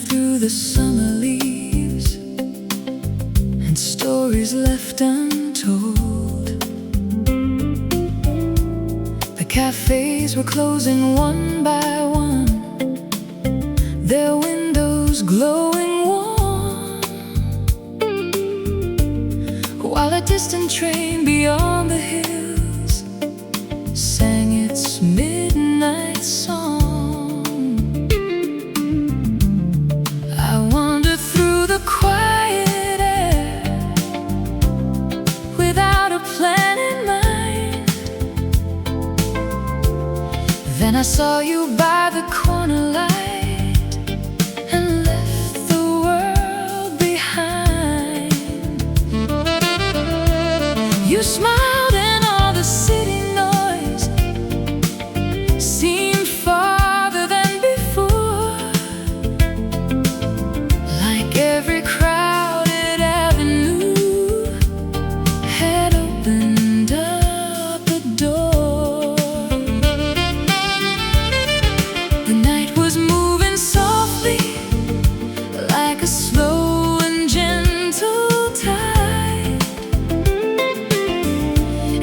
through the summer leaves and stories left untold. The cafes were closing one by one, their windows glowing warm, while a distant train beyond the hills sang its midnight song. I wandered through the quiet air without a plan in mind. Then I saw you by the corner light and left the world behind. You smiled and all the city noise seemed farther than before, like every crowded avenue had opened up a door. The night was moving softly, like a slow and gentle tide,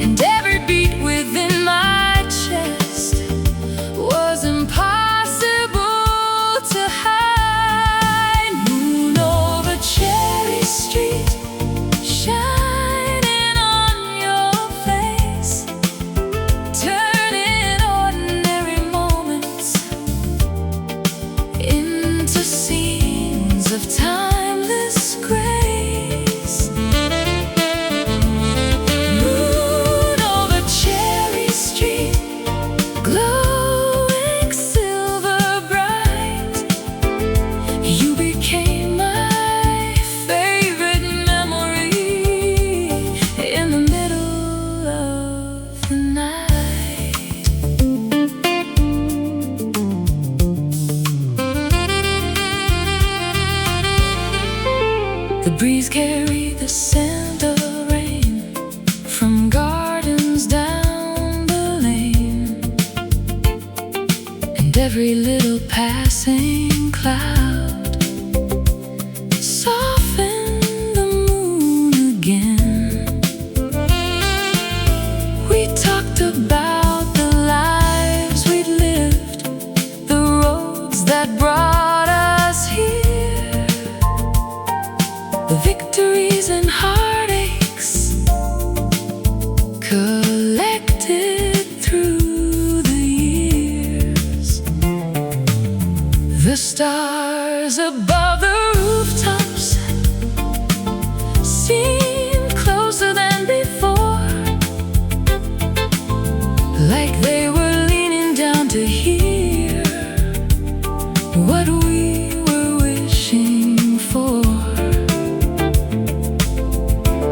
and every beat within my chest was impossible to hide. Moon over Cherry Street, shining on your face, turning ordinary moments into scenes of timeless grace. Moon over Cherry Street, glowing silver bright, you became my favorite memory in the middle of the night. The breeze carried the scent of rain from gardens down the lane, and every little passing cloud softened the moon again. We talked about the lives we'd lived, the roads that brought us here, the victories and heartaches collected through the years. The stars above the rooftops seemed closer than before, like they were leaning down to hear what we were wishing for.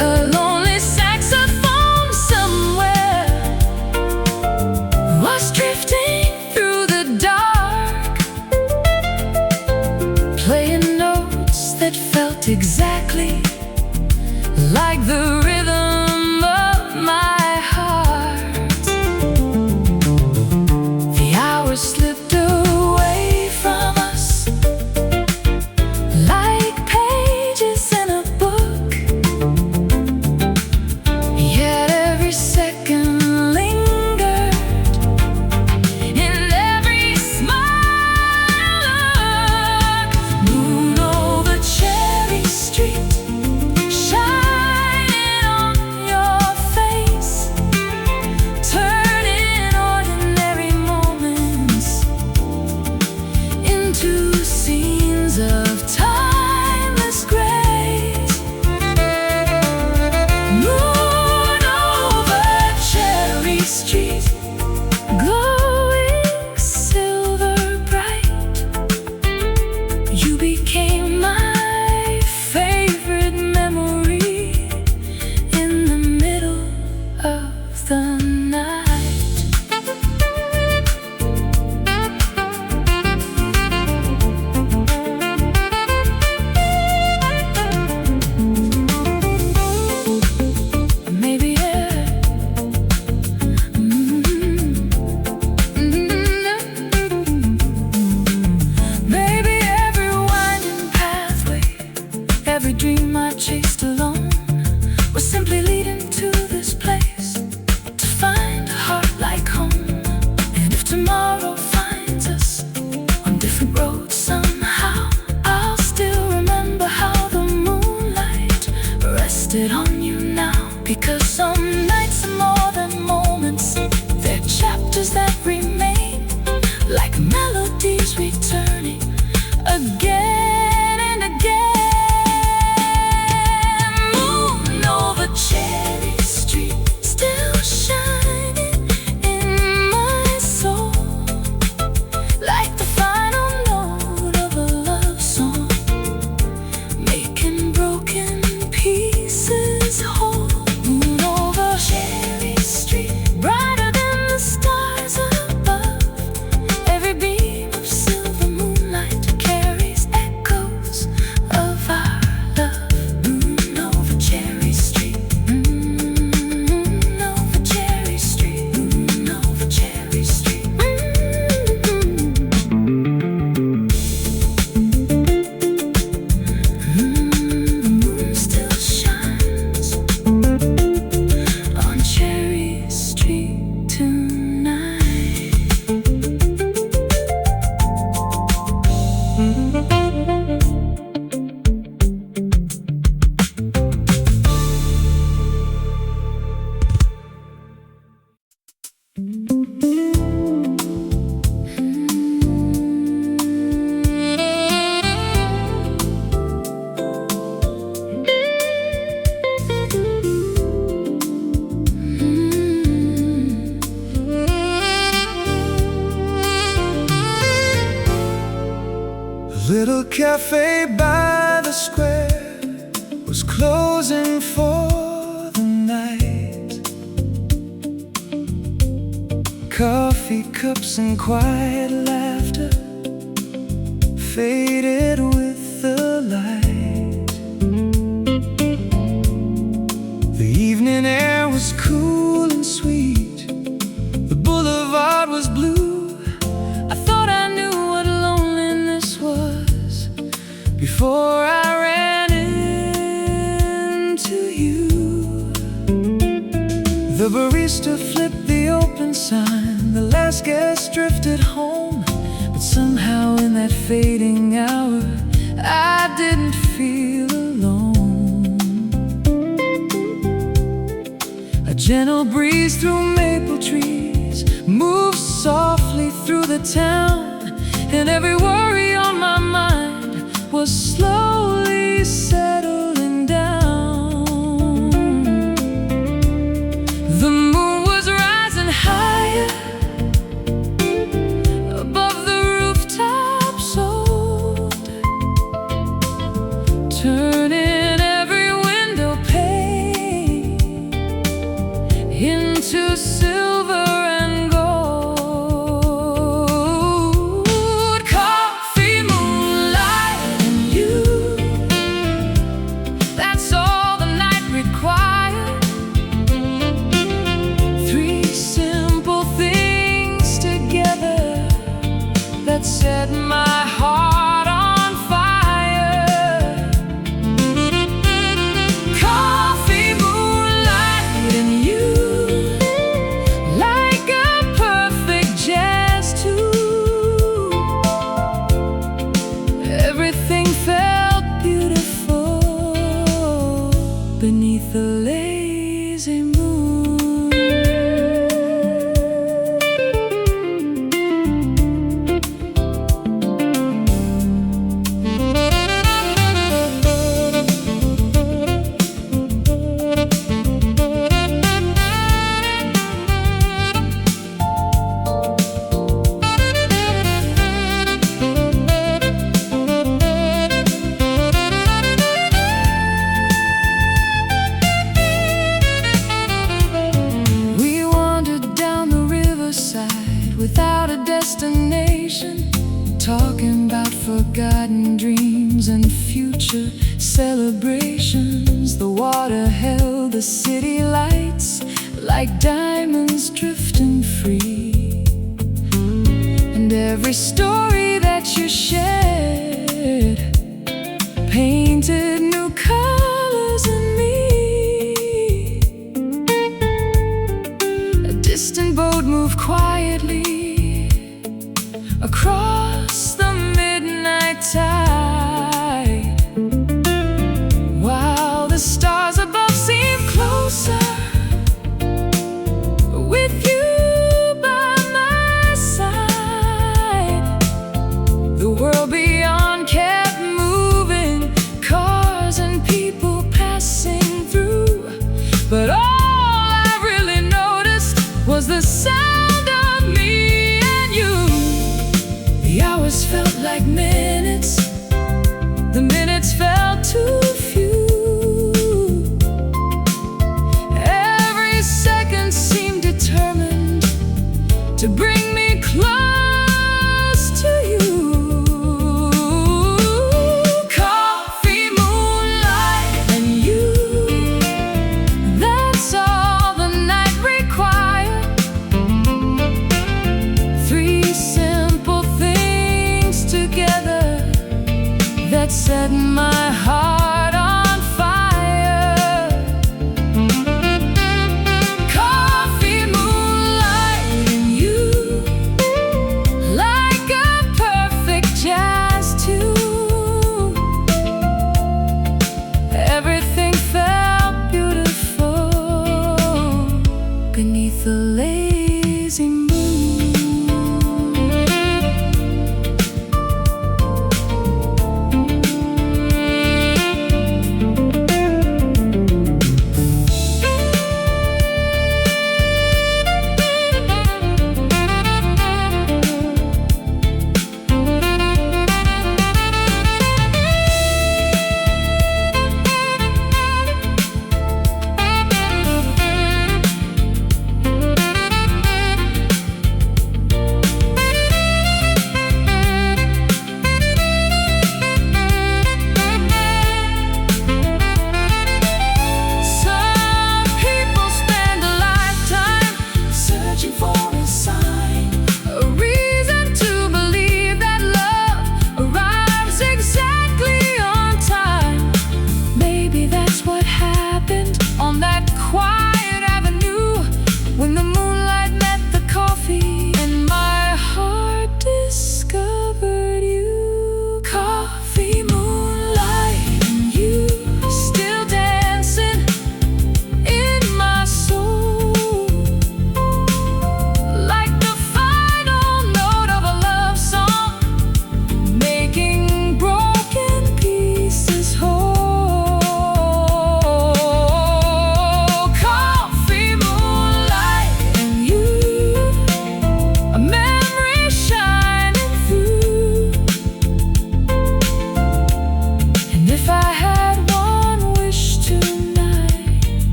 A lonely saxophone somewhere was drifting through the dark, playing notes that felt exactly like the rhythm of my heart. The hours slipped away from us like pages in a book, yet every second lingered in every smile look. Moon over Cherry Street, melodies returning again and again. Moon over Cherry Street, still shining in my soul, like the final note of a love song, making broken pieces whole. Moon over Cherry Street, brighter than the stars above. Every beam of silver moonlight carries echoes of our love. Moon over Cherry Street, moon over Cherry Street, moon over Cherry Street. The moon still shines on Cherry Street tonight. The little cafe by the square was closing for the night. Coffee cups and quiet laughter faded with the light. The evening air was cool and sweet. The boulevard was blue. I thought I knew what loneliness was before I ran into you. The barista flipped the open sign. The last guest drifted home, but somehow in that fading hour I didn't feel alone. A gentle breeze through maple trees moved softly through the town, and every worry on my mind was slowly settling down. The moon was rising higher above the rooftops old, turning every window pane into silver and gold. Coffee, moonlight, and you, that's all the night required. Three simple things together that set my heart on fire. Coffee, moonlight, and you, like a perfect jazz tune. Everything felt beautiful beneath the lazy moon. We wandered down the riverside without a destination, talking about forgotten dreams and future celebrations. The water held the city lights like diamonds drifting free, and every story that you shared painted new colors in me. A distant boat moved quietly across the midnight tide, while the stars above seemed closer. With you by my side, world beyond kept moving, cars and people passing through. But all I really noticed was the sound of me and you. The hours felt like minutes, the minutes felt too few. Every second seemed determined to bring me close to you. Coffee, moonlight, and you. That's all the night required. Three simple things together that set my heart on fire. Coffee, moonlight, and you, like a perfect jazz tune. Everything felt beautiful beneath the lazy moon.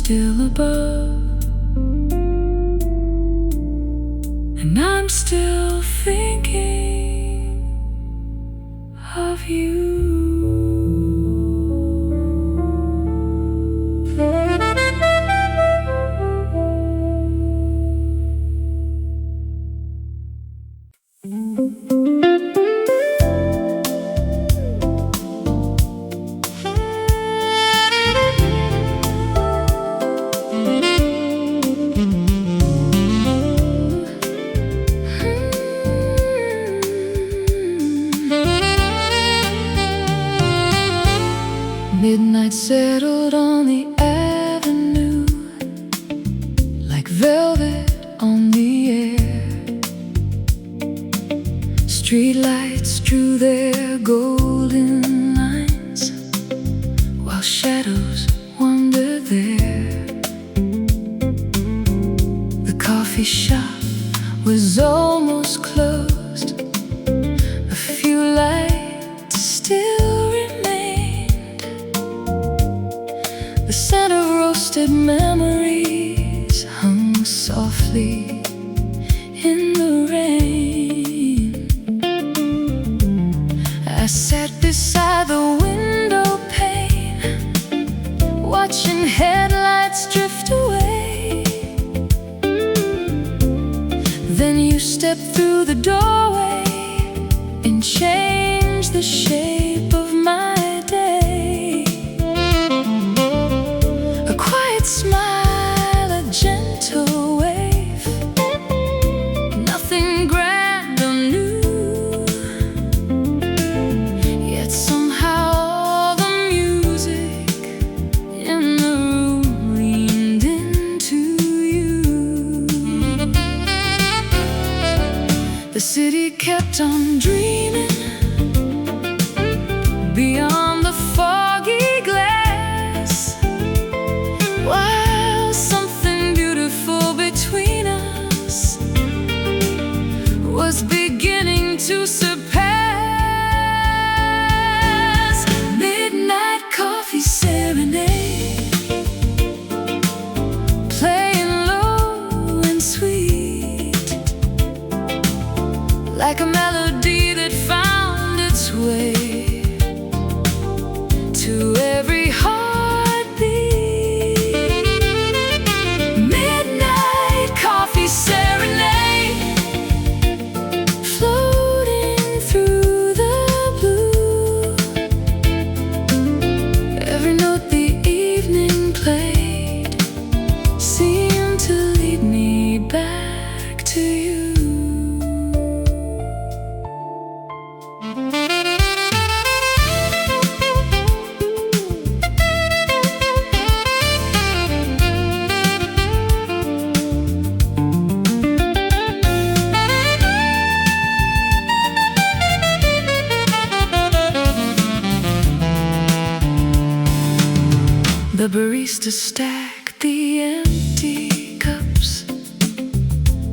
Still above, and I'm still thinking of you. Midnight settled on the avenue like velvet on the air. Streetlights drew their golden lines while shadows wandered there. The coffee shop was almost closed. A few lights still remained. The scent of roasted memories hung softly in the rain. I sat beside the window pane, watching headlights drift away. step through the doorway and change the shape of my day. A quiet smile, a gentle wave, nothing grand or new, yet somehow all the music in the room leaned into you. The city kept on dreaming beyond the foggy glass, while something beautiful between us was beginning to surpass. Midnight coffee serenade, playing low and sweet, like a melody that found its way to every heartbeat. Midnight coffee serenade, floating through the blue. Every note the evening played seemed to lead me back to you. The barista stacked the empty cups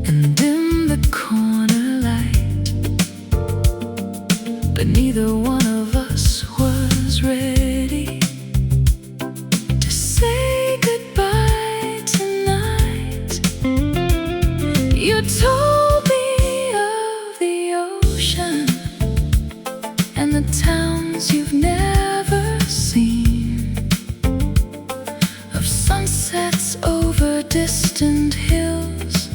and dimmed the corner light, but neither one of us was ready to say goodbye tonight. You told me of the ocean and the towns you've never seen, of sunsets over distant hills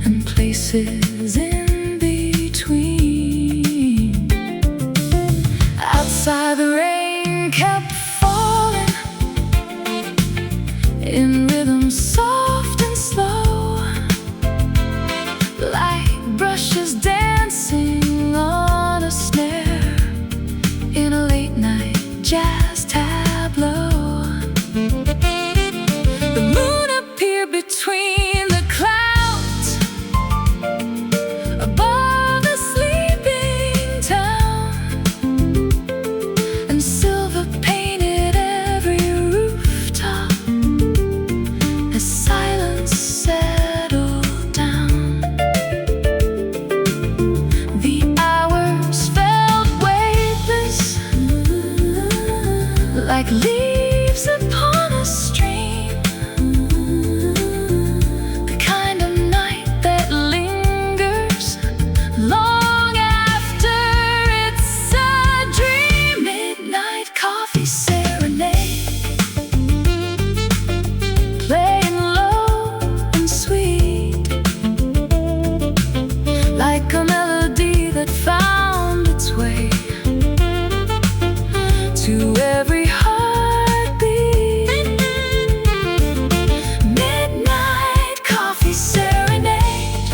and places in between. Outside the rain kept falling in rhythm soft and slow, like brushes dancing on a snare in a late night jazz tableau. The moon appeared between the clouds above the sleeping town, and silver painted every rooftop as silence settled down. The hours felt weightless, like leaves upon a stream, the kind of night that lingers long after it's a dream. Midnight coffee serenade, playing low and sweet, like a melody that found its way to every heartbeat. Midnight coffee serenade,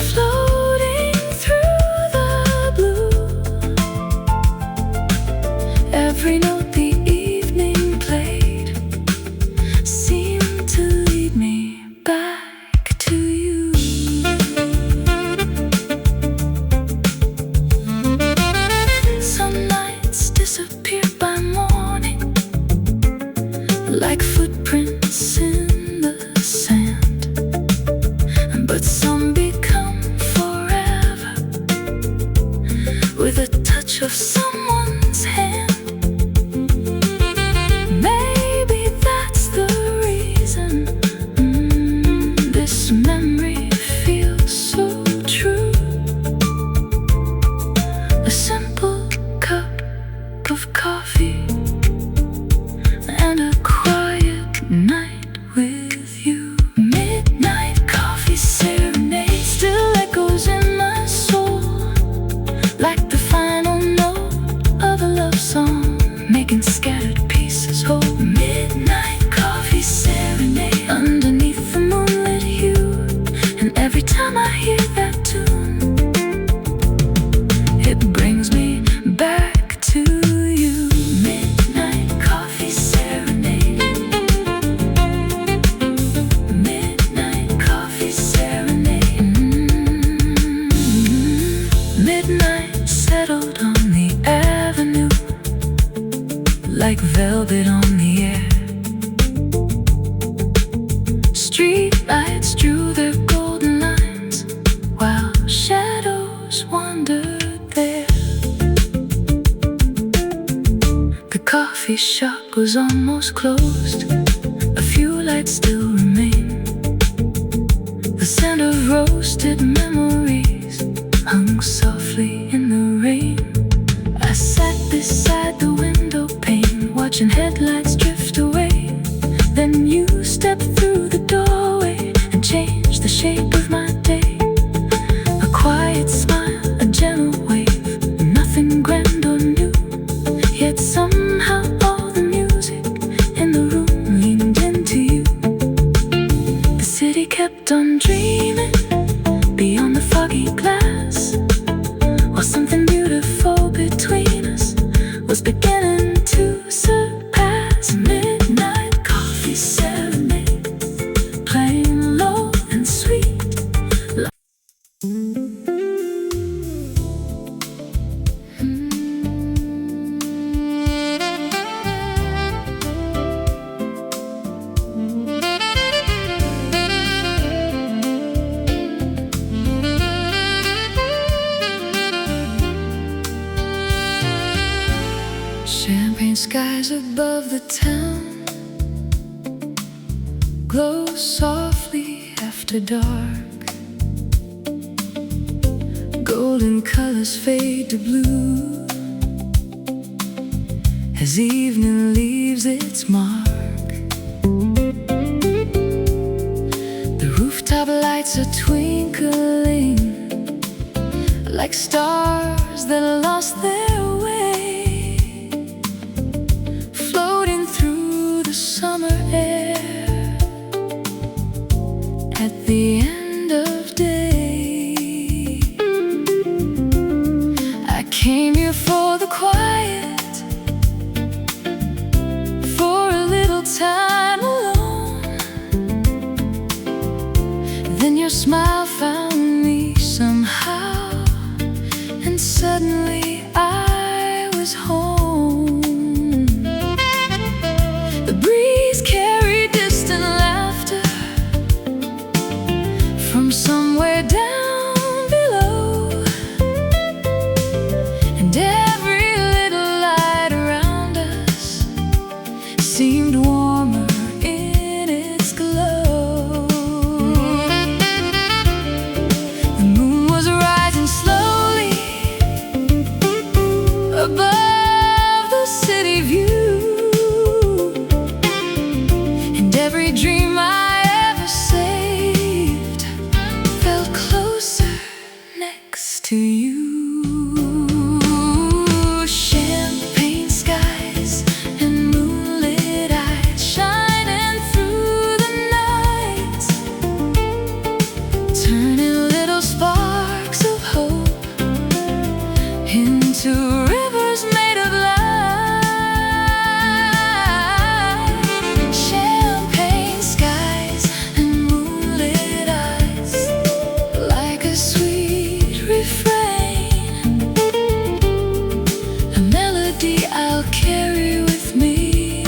floating through the blue. Every note the evening played seemed to lead me back to you. Some nights disappeared by morning, like footprints in the sand, but some become forever with a touch of someone's hand. Maybe that's the reason this memory feels so true. A simple cup of coffee and a quiet night. A few lights still remain. The scent of roasted memories hung softly in the rain. I sat beside the window pane, watching headlights drift away. Then you stepped through the doorway and changed the shape of my day. A quiet smile, a gentle wave, nothing grand or new. Yet somehow all the music in the room leaned into you. The city kept on dreaming beyond the foggy glass, while something beautiful between us was beginning to surpass. Midnight coffee serenade, playing low and sweet. Champagne skies above the town glow softly after dark. Golden colors fade to blue as evening leaves its mark. The rooftop lights are twinkling like stars that lost their way, floating through the summer air at the end of day. I came here for the quiet, for a little time alone. Then your smile found me somehow, and suddenly I was home. The breeze carried distant laughter from somewhere down below, and every little light around us seemed warmer in its glow. The moon was rising slowly above the city view, and every dream I ever saved felt closer next to you. Champagne skies and moonlit eyes shining through the night, turning little sparks of hope into rivers made of light. Champagne skies and moonlit eyes, like a sweet refrain, a melody I'll carry with me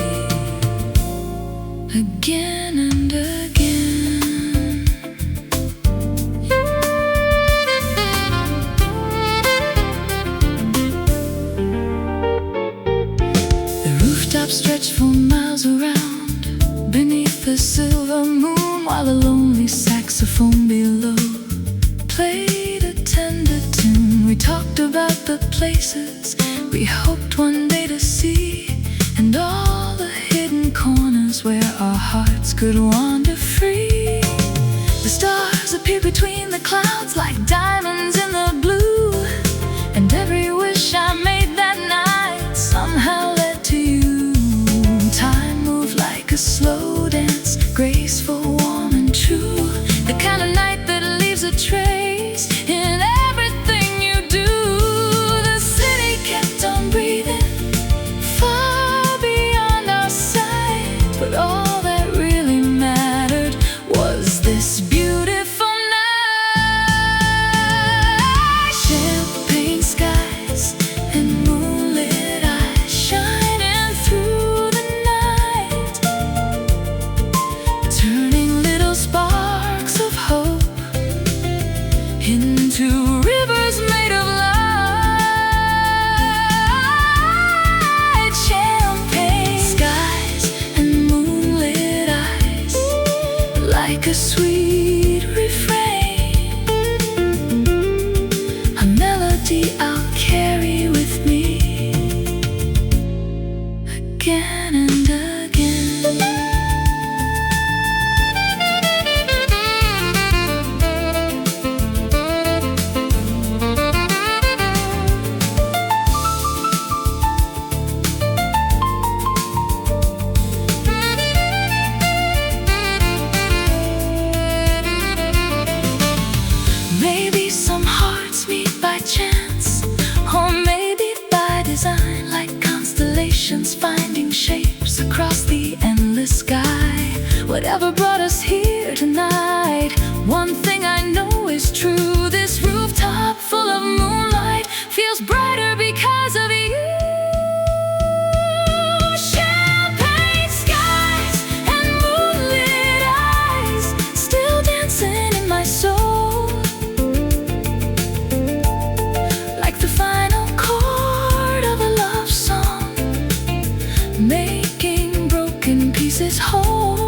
again and again. The rooftops stretched for miles around beneath the silver moon, while a lonely saxophone below played a tender tune. We talked about the places we hoped one day to see, and all the hidden corners where our hearts could wander free. The stars appeared between the clouds like diamonds in the blue, and every wish I made that night somehow led to you. Time moved like a slow dance, graceful, warm and true, the kind of night that leaves a trace in everything you do. The city kept on breathing far beyond our sight, but all that really mattered was this beautiful night. Champagne skies and moonlit eyes shining through the night, turning little sparks of hope into rivers made of light. Champagne skies and moonlit like a sweet refrain, a melody I'll carry with me again and again. Maybe some hearts meet by chance, or maybe by design, like constellations finding shapes across the endless sky. Whatever brought us here tonight, one thing I know is true: this rooftop full of moonlight feels brighter because of you. Champagne skies and moonlit eyes, still dancing in my soul, like the final chord of a love song, making broken pieces whole.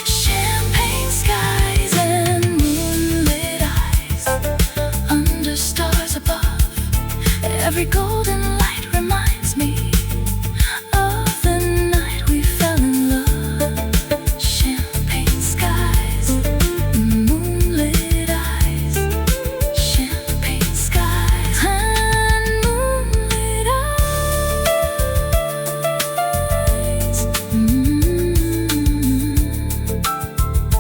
Champagne skies and moonlit eyes, under stars above, every golden light reminds me of the night we fell in love. Champagne skies, moonlit eyes, champagne skies and moonlit eyes.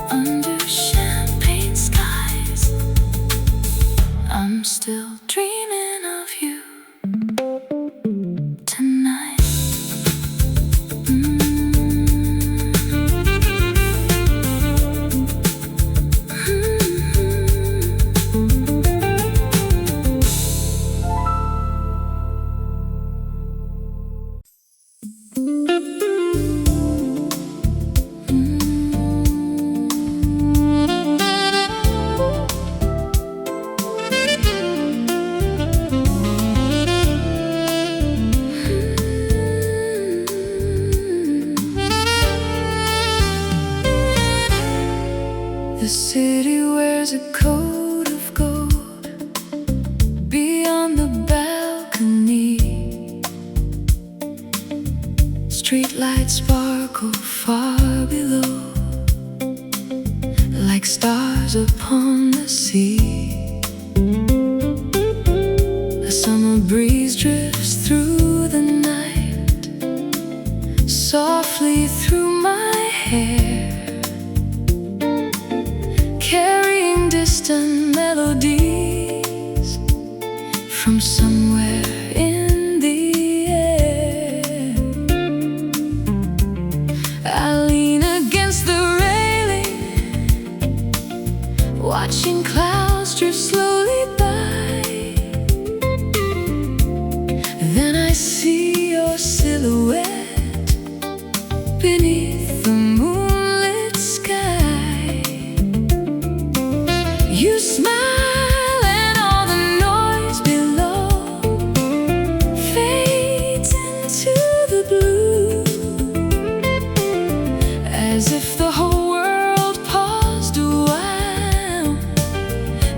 Under champagne skies, I'm still dreaming of you tonight. The city wears a coat of gold beyond the balcony. Streetlights sparkle far below, like stars upon the sea. A summer breeze drifts through the night, softly through my hair, carrying distant melodies from somewhere in the air. I lean against the railing, watching clouds drift slowly by. Then I see your silhouette beneath the moonlit sky. You smile and all the noise below fades into the blue, as if the whole world paused a while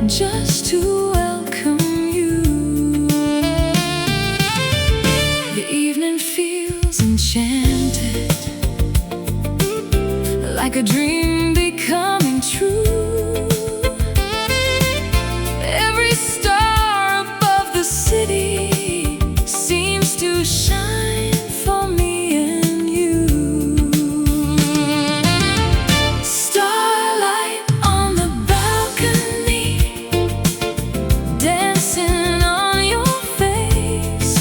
just to welcome you. The evening feels enchanted, like a dream becoming true. Every star above the city seems to shine for me and you. Starlight on the balcony, dancing on your face,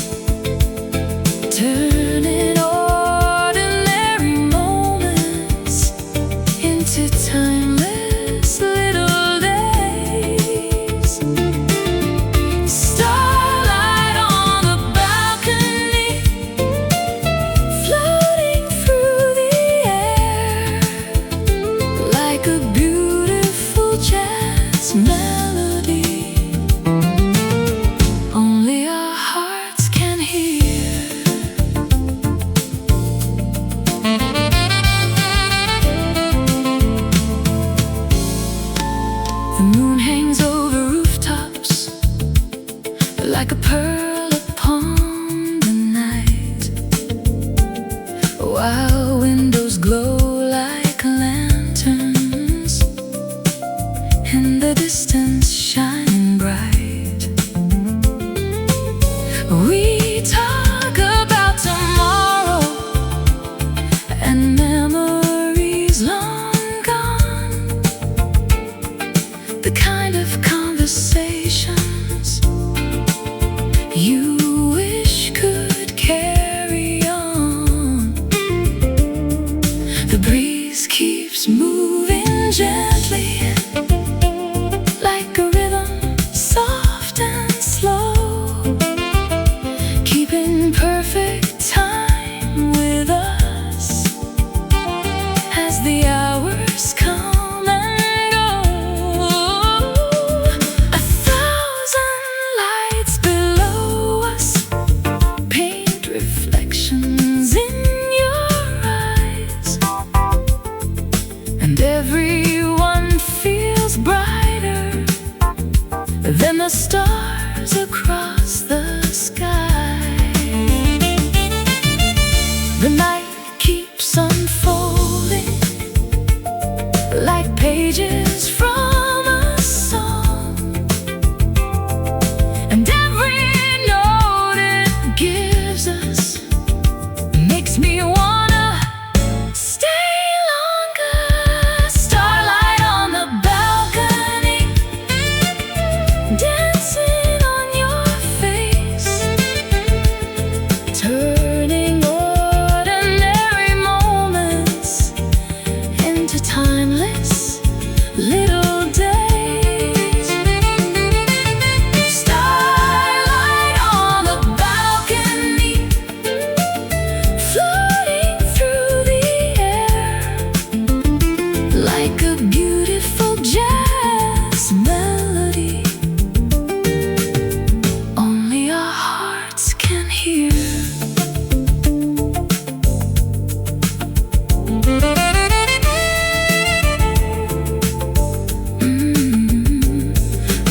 turning ordinary moments into keeps unfolding like pages from a song, and every note it gives us makes me wanna stay longer. Starlight on the balcony, dancing on your face, turning ordinary moments into timeless little days. Starlight on the balcony, floating through the air like a beautiful jazz melody only our hearts can hear.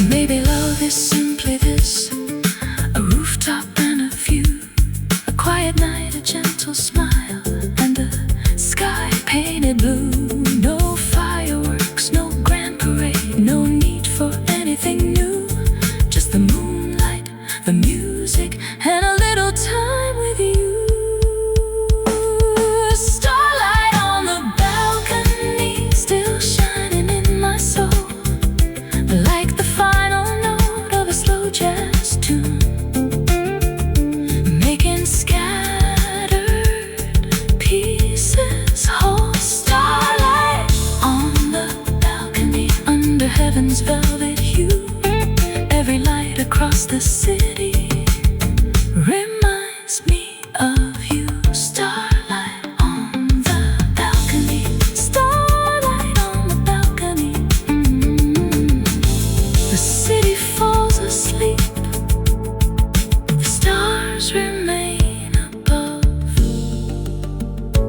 Maybe love is simply this: a rooftop and a view, a quiet night, a gentle smile, and the sky painted blue. No fireworks, no grand parade, no need for anything new, just the moonlight, the music, and a little time with you. Starlight on the balcony, still shining in my soul like the final note of a slow jazz tune, making scattered pieces whole. Starlight on the balcony, under heaven's velvet hue, every light across the city reminds me of you. Starlight on the balcony, starlight on the balcony. The city falls asleep, the stars remain above,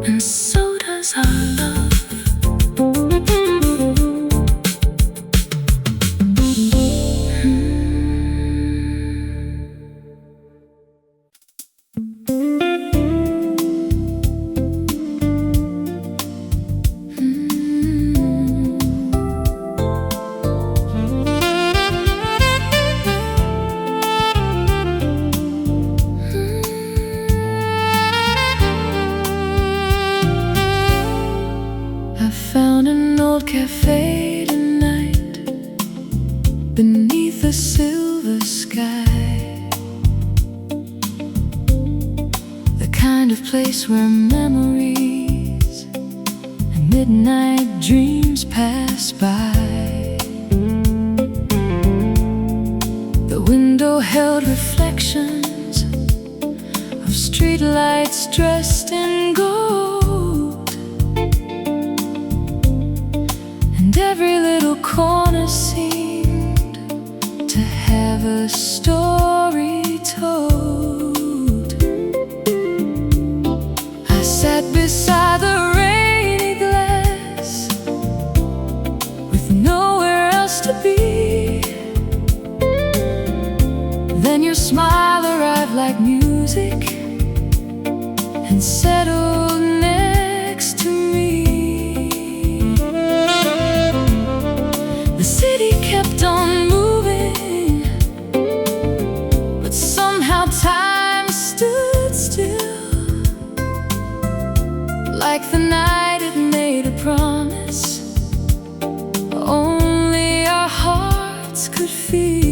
and so does our love. I found an old cafe tonight beneath a silver sky, the kind of place where memories and midnight dreams pass by. The window held reflections of streetlights dressed in gold, and every little corner seemed to have a story told. I sat beside the rainy glass with nowhere else to be. Then your smile arrived like music and settled next to me. The city kept on moving, but somehow time stood still, like the night it made a promise only our hearts could feel.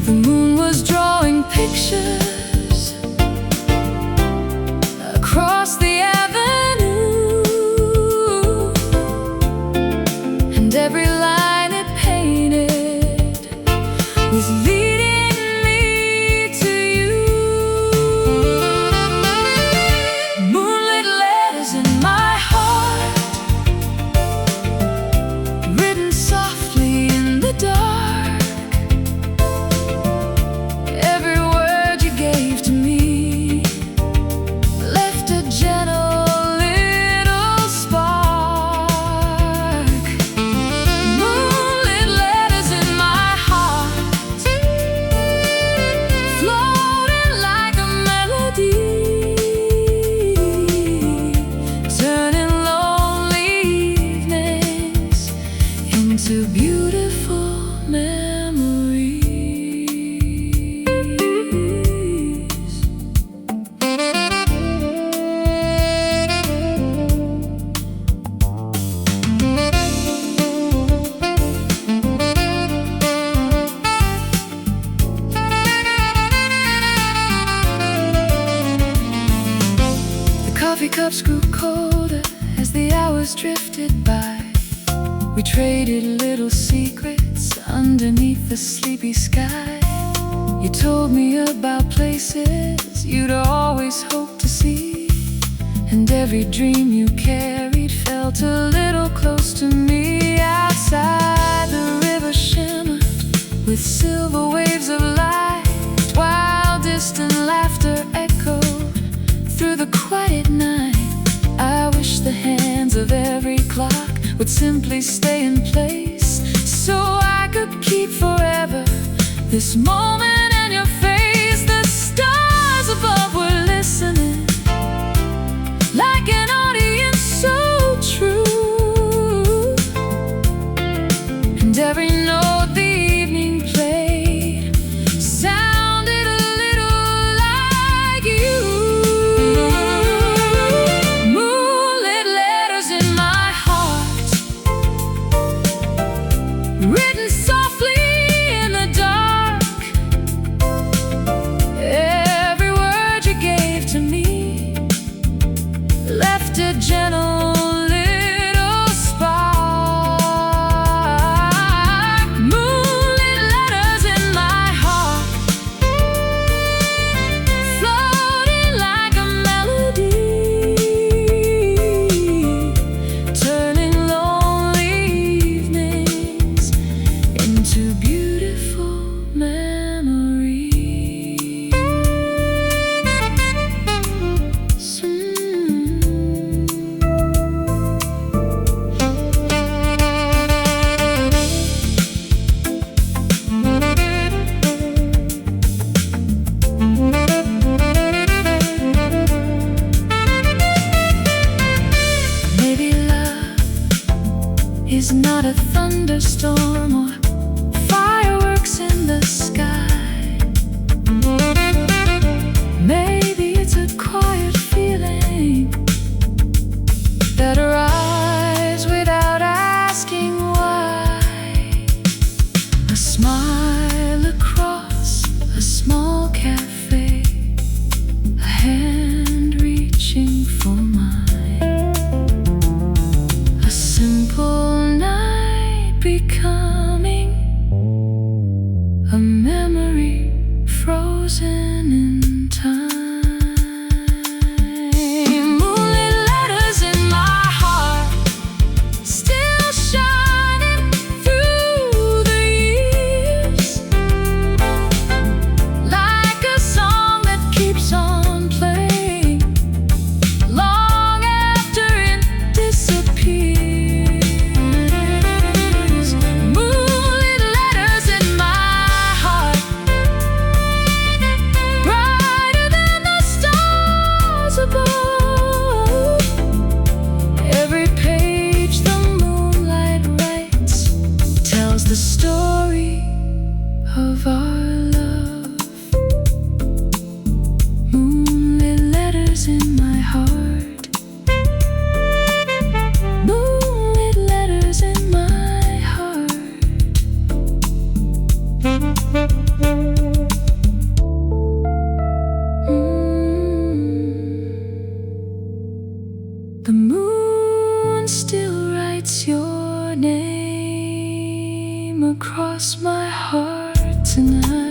The moon was drawing pictures across the avenue, and every line it painted was leading me to you. Moonlit letters in my heart, written softly in the dark. Every word you coffee cups grew colder as the hours drifted by. We traded little secrets underneath the sleepy sky. You told me about places you'd always hoped to see, and every dream you carried felt a little close to me. Outside, the river shimmered with silver waves of light, while distant laughter echoed through the quiet night. I wish the hands of every clock would simply stay in place, so I could keep forever this moment in your face. The stars above were listening, like an audience so true, and every note the evening played sounded a little like you. Moonlit letters in my heart, written softly in the dark. Every word you gave to me left a gentle little spark. Moonlit letters in my heart, floating like a melody, turning lonely evenings into beautiful memories. Maybe love is not a thunderstorm or fireworks in the sky. Maybe it's a quiet feeling that arrives without asking why. A smile across a small cafe, a hand reaching for mine, a simple night becoming a memory frozen in time. Moonlit letters in my heart, still shining through the years, like a song that keeps on playing long after it disappears. Moonlit letters in my heart, brighter than the stars above. Every page the moonlight writes tells the story of our love. Moonlit letters in my heart, moonlit letters in my heart. The moon still writes your name across my heart tonight.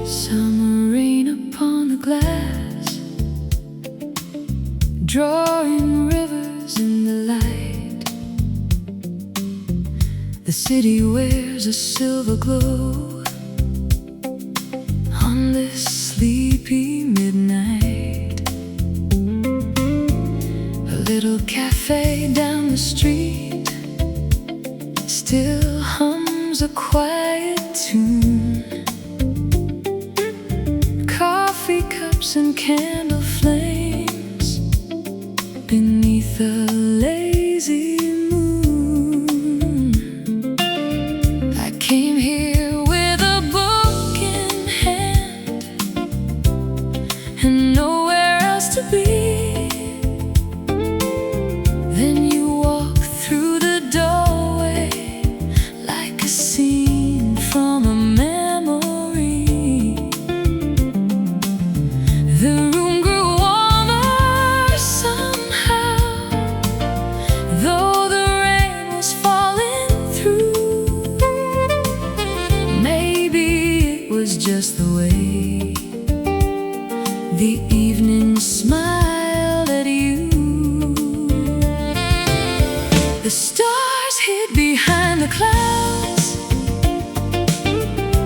Summer rain upon the glass, drawing rivers in the light. The city wears a silver glow on this sleepy midnight. A little cafe down the street still hums a quiet tune. Coffee hopes and candle flames beneath a lazy moon. I came here with a book in hand and nowhere else to be. Then you walk through the doorway like a scene from a memory. The room grew warmer somehow, though the rain was falling through. Maybe it was just the way the evening smiled at you. The stars hid behind the clouds,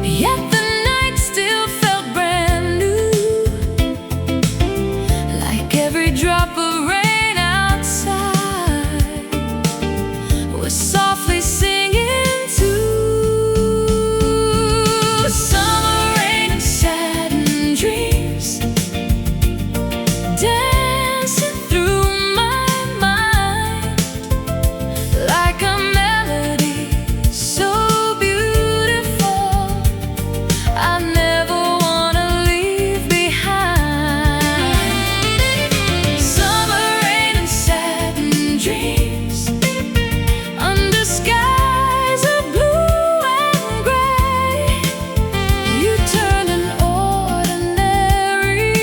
yet the night still felt brand new. Like every drop of rain outside was softly singing too. Summer rain and saddened dreams dancing through my mind like a melody so beautiful I never wanna leave behind. Summer rain and saddened dreams under skies of blue and gray. You turn an ordinary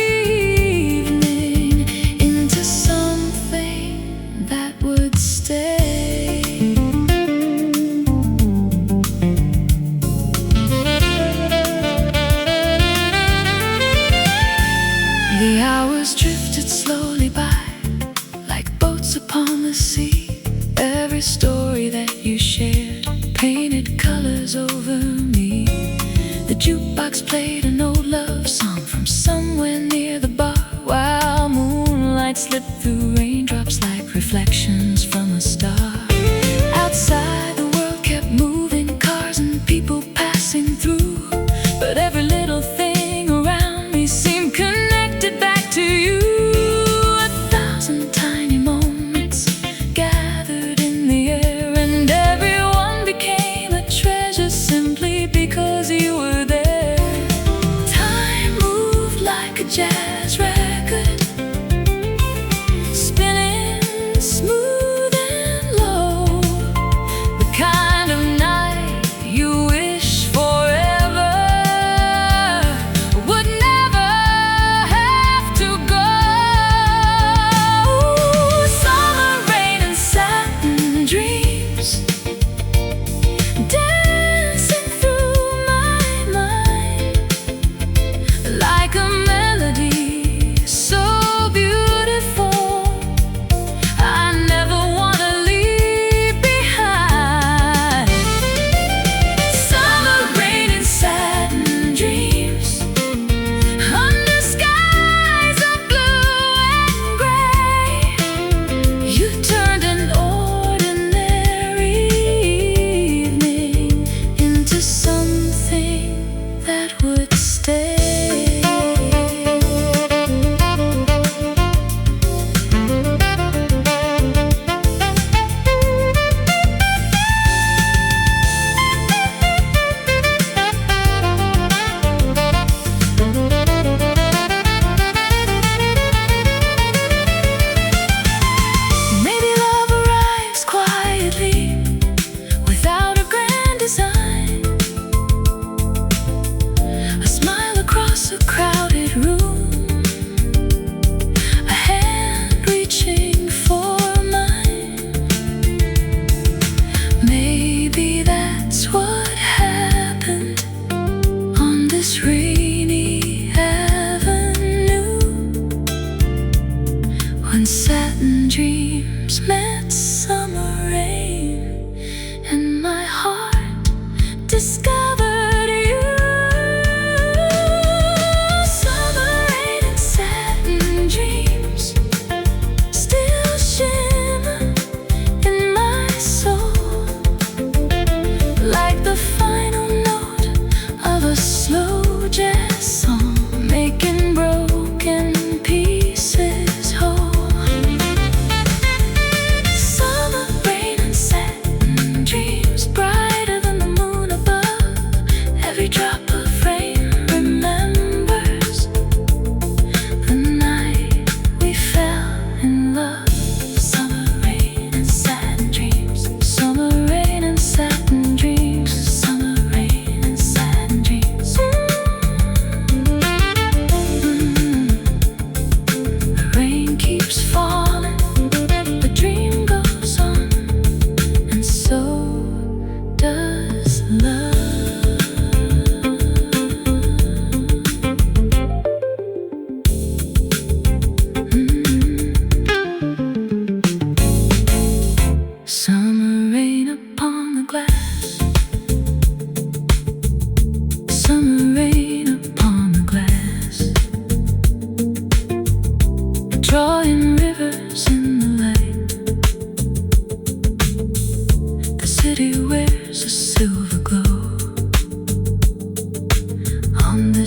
evening into something that would stay. The hours drifted slowly by like boats upon the sea. Every story that you shared painted colors over me. The jukebox played an old love song from somewhere near the bar, while moonlight slipped through raindrops like reflections from a star. Outside the world kept moving, cars and people passing through, but every little thing around me seemed connected back to you. A thousand tiny moments gathered in the air, and everyone became a treasure simply because you were there. Time moved like a jazz record, spinning smooth and low, the kind of night you wish forever would never have to go. Summer rain and satin dreams dancing through my mind like a melody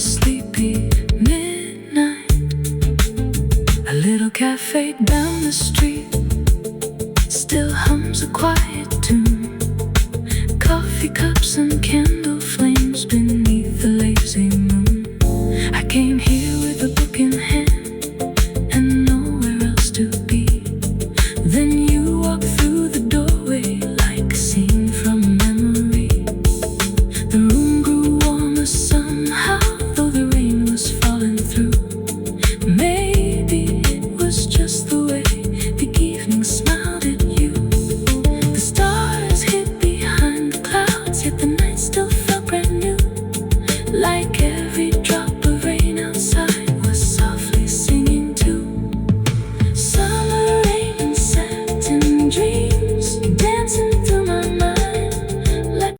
sleepy midnight. A little cafe down the street still hums a quiet tune. Coffee cups and candle flames beneath the lazy moon. I came here with a book in hand and nowhere else to be. Then you walked through the doorway like a scene from a memory. The room grew warmer somehow, though the rain was falling through. Maybe it was just the way the evening smiled at you. The stars hid behind the clouds, yet the night still felt brand new. Like every drop of rain outside was softly singing too. Summer rain and satin dreams dancing through my mind like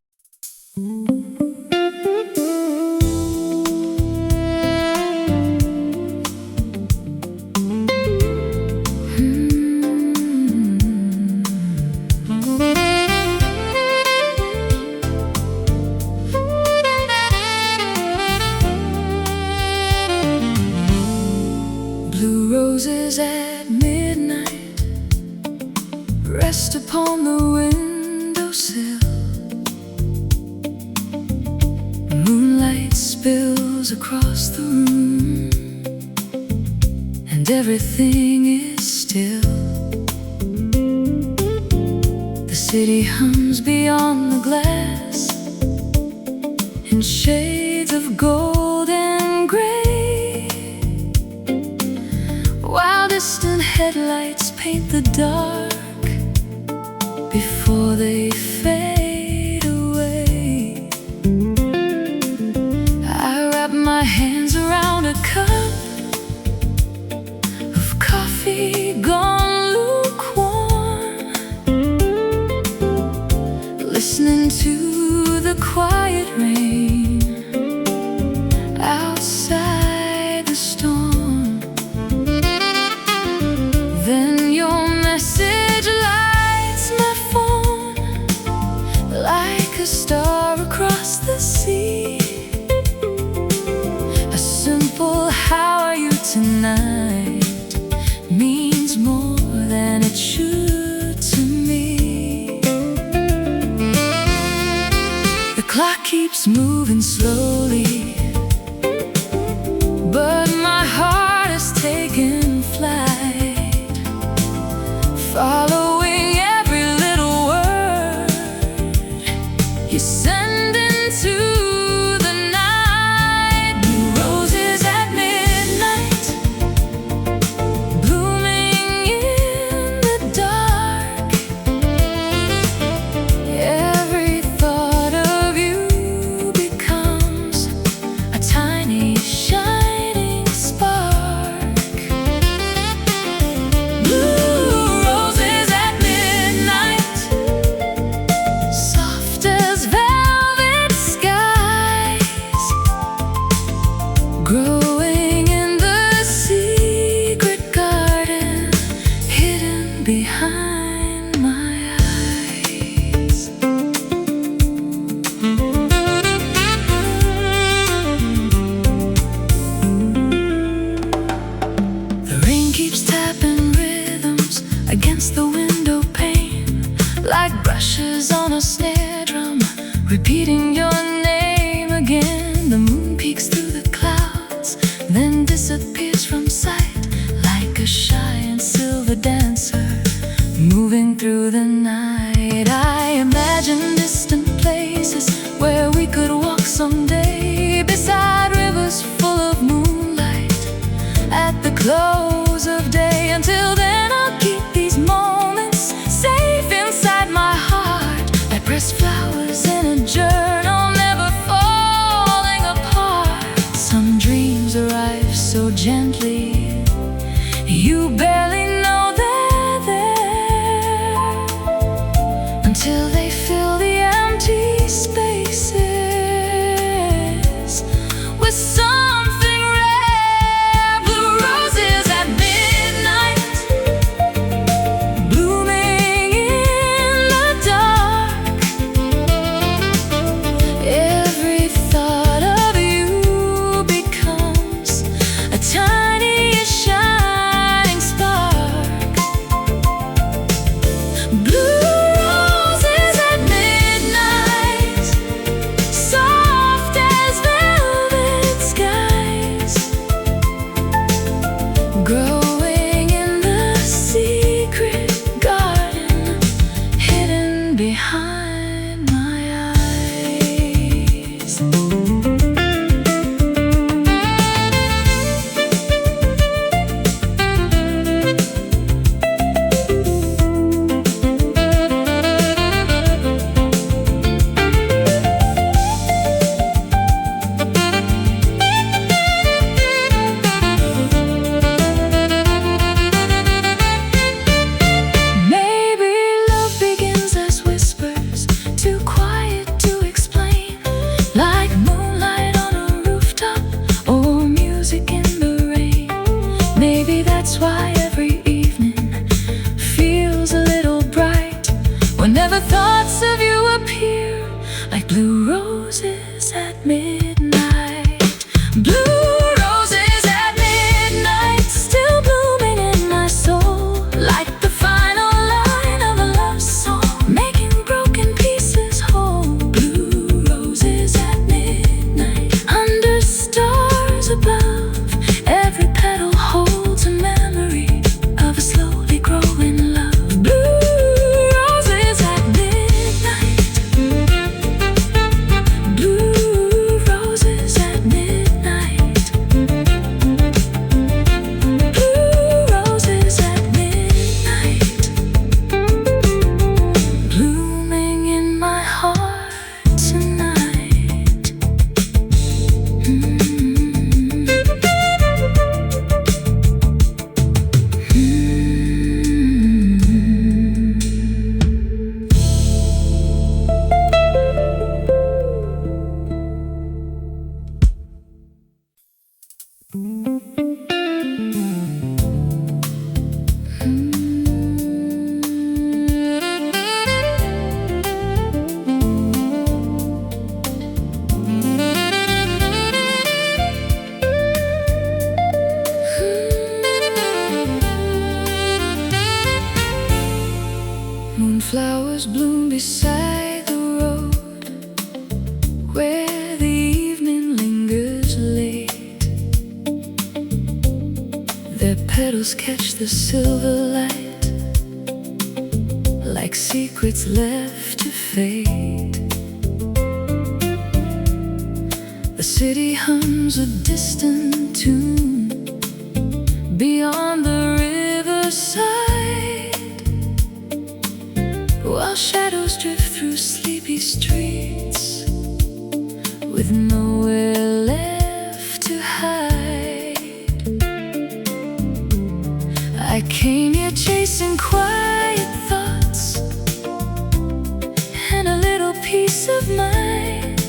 blue roses at midnight rest upon the windowsill. Moonlight spills across the room and everything is still. The city hums beyond the glass in shades of gold and gray, while distant headlights paint the dark before they fade away. I wrap my hands around a cup of coffee gone lukewarm, listening to the quiet rain outside the storm. Then your message lights my phone like a star across the sea. A simple "How are you tonight?" means more than it should to me. The clock keeps moving slowly, but my heart is taking flight, following every little word you send into the night. Blue roses at midnight, blooming in the dark. Every thought of you becomes a tiny shining spark. Blue roses at midnight, soft as velvet skies, growing in the secret garden hidden behind my eyes. The rain keeps tapping rhythms against the window pane, like brushes on a snare drum, repeating your name again. The moon peeks through the clouds, then disappears from sight, like a shy and silver dancer moving through the night. I imagine distant places where we could walk someday, beside rivers full of moonlight at the close of day. Until then, I'll keep these moments safe inside my heart. I press flowers in a journal, never falling apart. Some dreams arrive so gently, you barely know they're there, until they fill the empty spaces with something rare. Blue roses at midnight, blooming in the dark. Every thought of you why every evening feels a little bright whenever thoughts of you appear like blue roses at midnight. Blue roses at midnight, still blooming in my soul, like the final line of a love song, making broken pieces whole. Blue roses at midnight, under stars above, every petal holds a memory of a slowly growing love. Blue roses at midnight, blue roses at midnight, blue roses at midnight, blooming in my heart tonight. Moonflowers bloom beside the road where the evening lingers late. Their petals catch the silver light like secrets left to fade. The city hums a distant tune beyond the riverside, while shadows drift through sleepy streets with nowhere left to hide. I came here chasing quiet thoughts and a little peace of mind.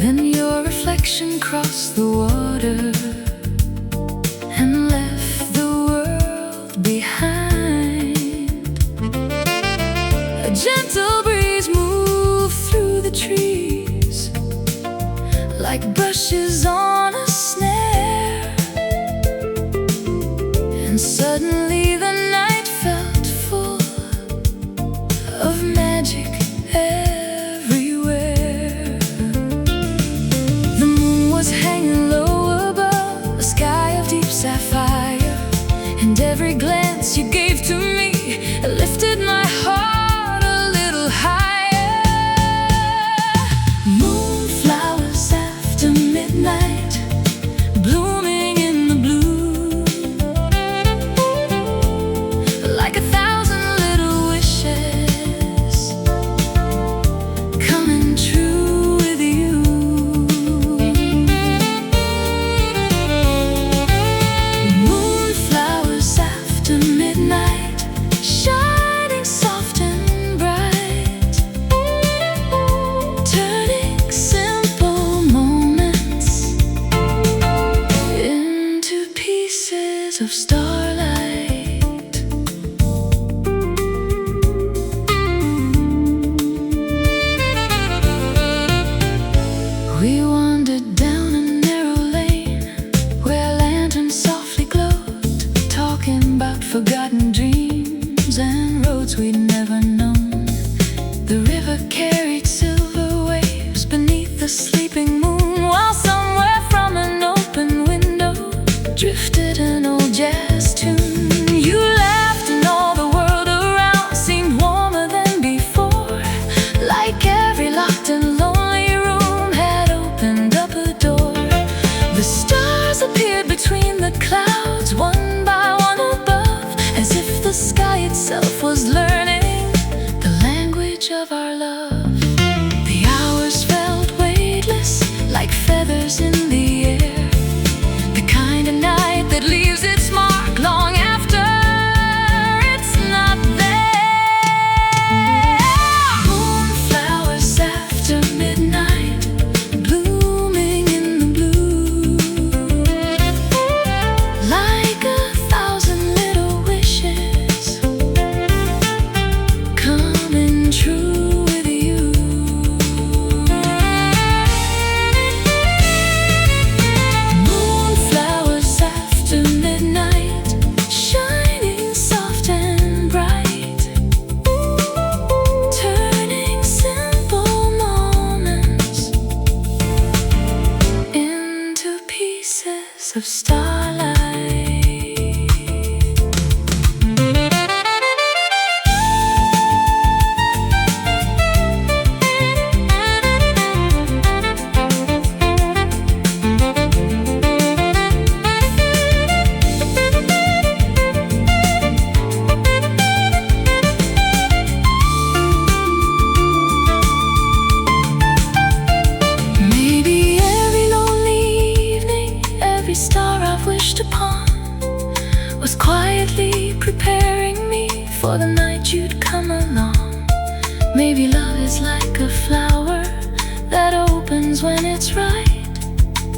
Then your reflection crossed the water and left the world behind. A gentle breeze moved through the trees like brushes on a snare, and suddenly the night felt full of magic everywhere. The moon was hanging low above a sky of deep sapphire, and every glance you gave to me lifted my heart a little higher. Moonflowers after midnight, blooming in the blue, like 1,000 little wishes coming true with you. Moonflowers after midnight, shining soft and bright, turning simple moments into pieces of starlight. We wandered down a narrow lane where lanterns softly glowed, talking about forgotten dreams and roads we'd never known. The river carried silver waves beneath the sleeping moon, while somewhere from an open window drifted an old jazz tune. You laughed and all the world around seemed warmer than before, like every locked and lonely room had opened up a door. The stars appeared between the clouds, one by one above, as if the sky itself was learning the language of our love. The hours felt weightless, like feathers in the air, the kind of night that leaves its mark long after it's not there. Moonflowers after midnight, blooming in the blue, of starlight. Star I've wished upon was quietly preparing me for the night you'd come along. Maybe love is like a flower that opens when it's right,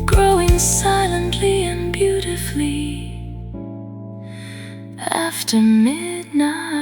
growing silently and beautifully after midnight.